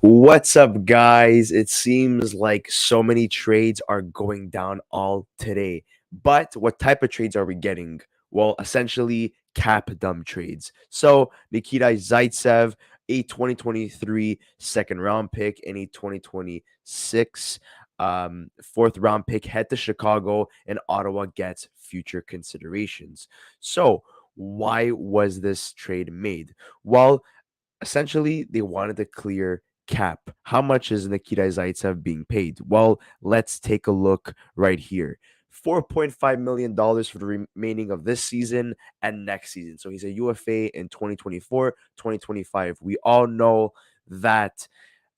What's up, guys? It seems like so many trades are going down all today. But what type of trades are we getting? Well, essentially, cap dump trades. So, Nikita Zaitsev, a 2023 second round pick, and a 2026 fourth round pick head to Chicago, and Ottawa gets future considerations. So, why was this trade made? Well, essentially, they wanted to clear cap. How much is Nikita Zaitsev being paid? Well, let's take a look right here. $4.5 million for the remaining of this season and next season. So he's a UFA in 2024, 2025. We all know that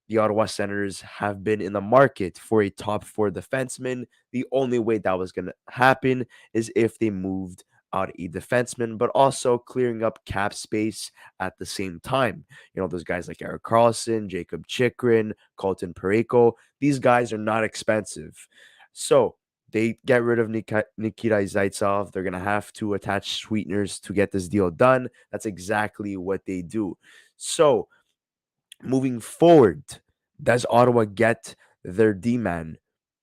the Ottawa Senators have been in the market for a top four defenseman. The only way that was going to happen is if they moved out a defenseman, but also clearing up cap space at the same time. You know, those guys like Eric Carlson, Jacob Chikrin, Colton Pareko, these guys are not expensive. So they get rid of Nikita Zaitsev. They're going to have to attach sweeteners to get this deal done. That's exactly what they do. So, moving forward, does Ottawa get their D-man?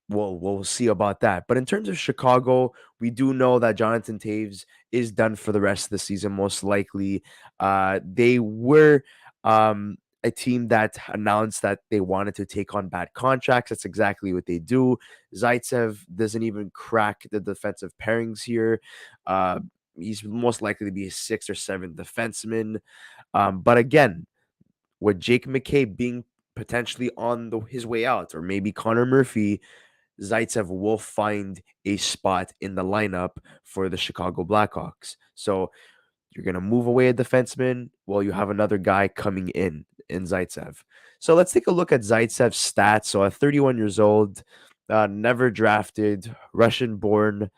Well, we'll see about that. But in terms of Chicago, we do know that Jonathan Taves is done for the rest of the season, most likely. They were a team that announced that they wanted to take on bad contracts. That's exactly what they do. Zaitsev doesn't even crack the defensive pairings here. Uh, he's most likely to be a sixth or seventh defenseman. But again, with Jake McKay being potentially on his way out, or maybe Connor Murphy, Zaitsev will find a spot in the lineup for the Chicago Blackhawks. So you're going to move away a defenseman. Well, you have another guy coming in Zaitsev. So let's take a look at Zaitsev's stats. So at 31 years old, never drafted, Russian born,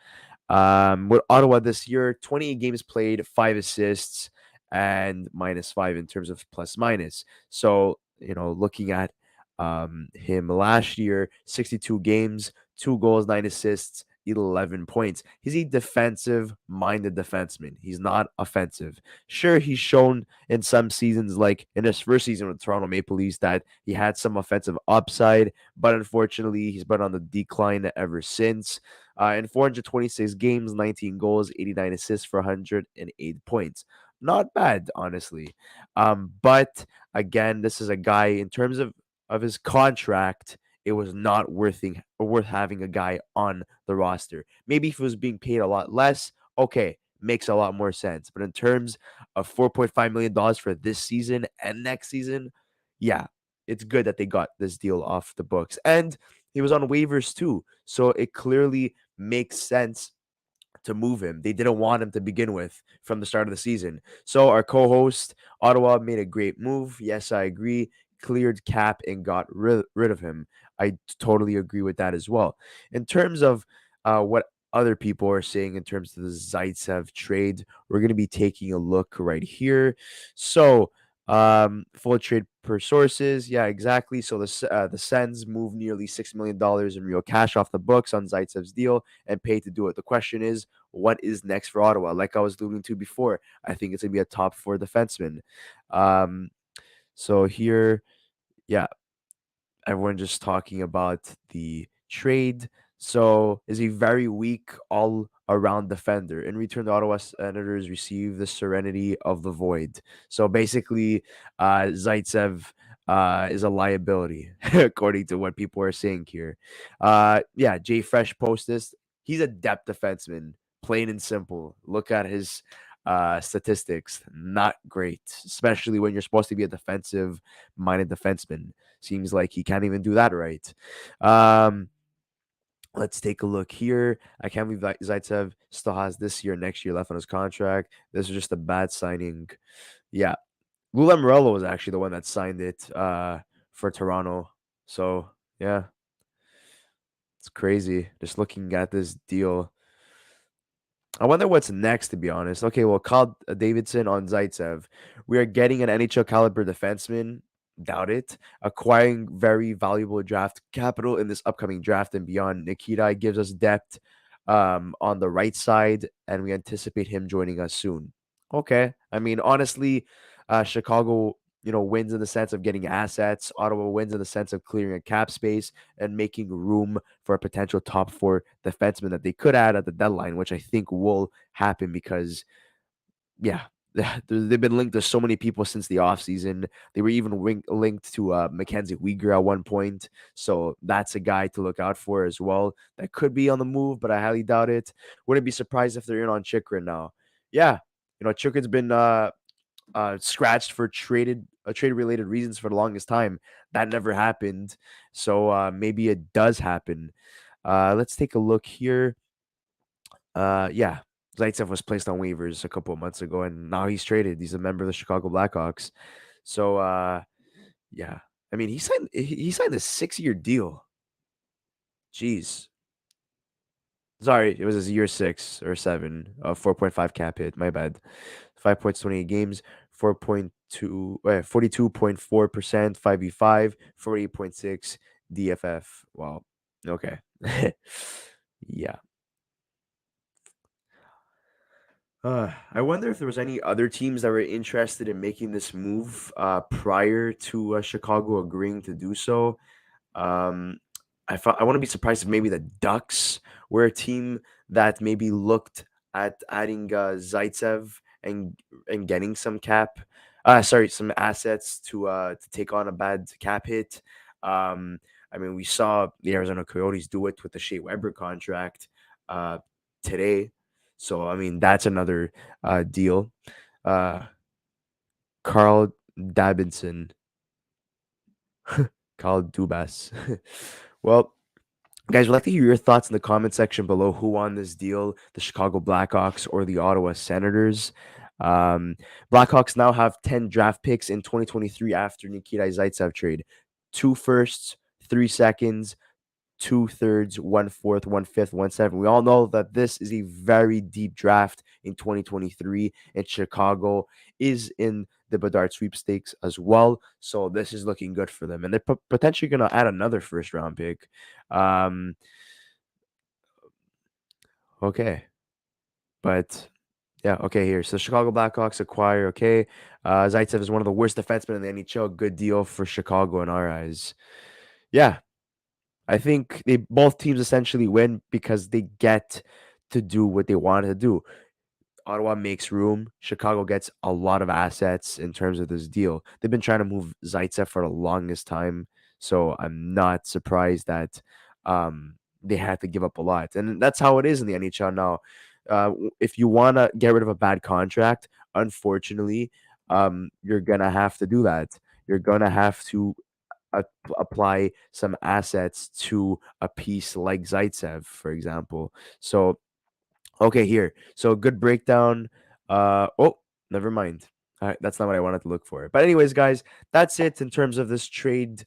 with Ottawa this year, 28 games played, 5 assists, and -5 in terms of plus minus. So, looking at him last year, 62 games, 2 goals, 9 assists, 11 points. He's a defensive minded defenseman. He's not offensive. Sure, he's shown in some seasons, like in his first season with Toronto Maple Leafs, that he had some offensive upside, but unfortunately, he's been on the decline ever since. In 426 games, 19 goals, 89 assists for 108 points. Not bad, honestly. But again, this is a guy in terms of his contract. It was not worth having a guy on the roster. Maybe if he was being paid a lot less, okay, makes a lot more sense. But in terms of $4.5 million for this season and next season, yeah, it's good that they got this deal off the books. And he was on waivers too. So it clearly makes sense to move him. They didn't want him to begin with from the start of the season. So our co-host, Ottawa, made a great move. Yes, I agree. Cleared cap and got rid of him. I totally agree with that as well. In terms of what other people are saying in terms of the Zaitsev trade, we're going to be taking a look right here. So full trade per sources. Yeah, exactly. So the Sens move nearly $6 million in real cash off the books on Zaitsev's deal and paid to do it. The question is, what is next for Ottawa? Like I was alluding to before, I think it's gonna be a top four defenseman. Um, so here, yeah, everyone just talking about the trade. So is a very weak all around defender. In return, the Ottawa Senators receive the serenity of the void. So basically, Zaitsev is a liability, according to what people are saying here. Yeah, Jay Fresh posts this. He's a depth defenseman, plain and simple. Look at his statistics. Not great, especially when you're supposed to be a defensive minded defenseman. Seems like he can't even do that right. Um, let's take a look here. I can't believe that Zaitsev still has this year, next year left on his contract. This is just a bad signing. Yeah. Lou Lamoriello was actually the one that signed it for Toronto. So, yeah, it's crazy just looking at this deal. I wonder what's next, to be honest. Okay, well, Kyle Davidson on Zaitsev. We are getting an NHL caliber defenseman. Doubt it. Acquiring very valuable draft capital in this upcoming draft and beyond. Nikita gives us depth on the right side, and we anticipate him joining us soon. Okay. I mean, honestly, Chicago, wins in the sense of getting assets. Ottawa wins in the sense of clearing a cap space and making room for a potential top four defenseman that they could add at the deadline, which I think will happen because, yeah, they've been linked to so many people since the offseason. They were even linked to Mackenzie Weegar at one point. So that's a guy to look out for as well. That could be on the move, but I highly doubt it. Wouldn't be surprised if they're in on Chikrin now. Yeah, Chikrin's been scratched for trade related reasons for the longest time. That never happened. So maybe it does happen. Let's take a look here. Yeah, Zaitsev was placed on waivers a couple of months ago, and now he's traded. He's a member of the Chicago Blackhawks. So yeah, I mean he signed a 6-year deal. Jeez. Sorry, it was a year 6 or 7, 4.5 cap hit. My bad. 5 points, 28 games, 4.2, 42.4%, 5v5, 48.6 DFF. Wow. Okay. Yeah. I wonder if there was any other teams that were interested in making this move prior to Chicago agreeing to do so. Um, I want to be surprised if maybe the Ducks were a team that maybe looked at adding Zaitsev and getting some some assets to take on a bad cap hit. Um, I mean, we saw the Arizona Coyotes do it with the Shea Weber contract uh, today. So I mean, that's another deal. Uh, Carl Davidson, Carl Dubas. Well, guys, we'd like to hear your thoughts in the comment section below. Who won this deal, the Chicago Blackhawks or the Ottawa Senators? Um, Blackhawks now have 10 draft picks in 2023 after Nikita Zaitsev trade. 2 firsts, 3 seconds, 2/3, 1/4, 1/5, 1/7. We all know that this is a very deep draft in 2023, and Chicago is in the Bedard sweepstakes as well. So this is looking good for them, and they're potentially going to add another first round pick. Um, okay, but yeah, okay. Here, so Chicago Blackhawks acquire. Okay, Zaitsev is one of the worst defensemen in the NHL. Good deal for Chicago in our eyes. Yeah, I think they both teams essentially win because they get to do what they wanted to do. Ottawa makes room. Chicago gets a lot of assets in terms of this deal. They've been trying to move Zaitsev for the longest time, so I'm not surprised that they had to give up a lot. And that's how it is in the NHL now. If you want to get rid of a bad contract, unfortunately, you're gonna have to do that. You're gonna have to apply some assets to a piece like Zaitsev, for example. So, okay, here. So, good breakdown. Oh, never mind. All right, that's not what I wanted to look for. But anyways, guys, that's it in terms of this trade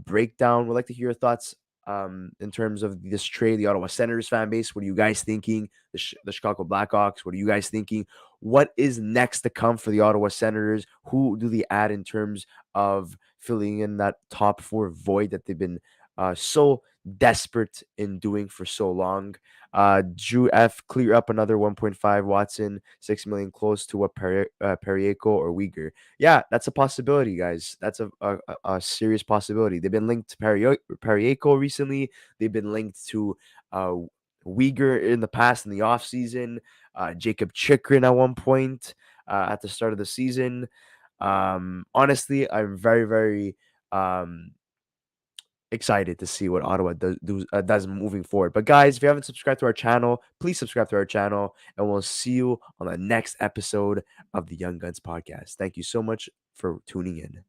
breakdown. We'd like to hear your thoughts in terms of this trade, the Ottawa Senators fan base. What are you guys thinking? The Chicago Blackhawks. What are you guys thinking? What is next to come for the Ottawa Senators? Who do they add in terms of filling in that top four void that they've been so desperate in doing for so long? Drew F clear up another 1.5. Watson 6 million, close to what Periaco or Uyghur. Yeah, that's a possibility, guys. That's a serious possibility. They've been linked to Periaco recently. They've been linked to uh, Uyghur in the past in the offseason. Jacob Chikrin at one point at the start of the season. Honestly, I'm very, very excited to see what Ottawa does moving forward. But guys, if you haven't subscribed to our channel, please subscribe to our channel, and we'll see you on the next episode of the Young Guns podcast. Thank you so much for tuning in.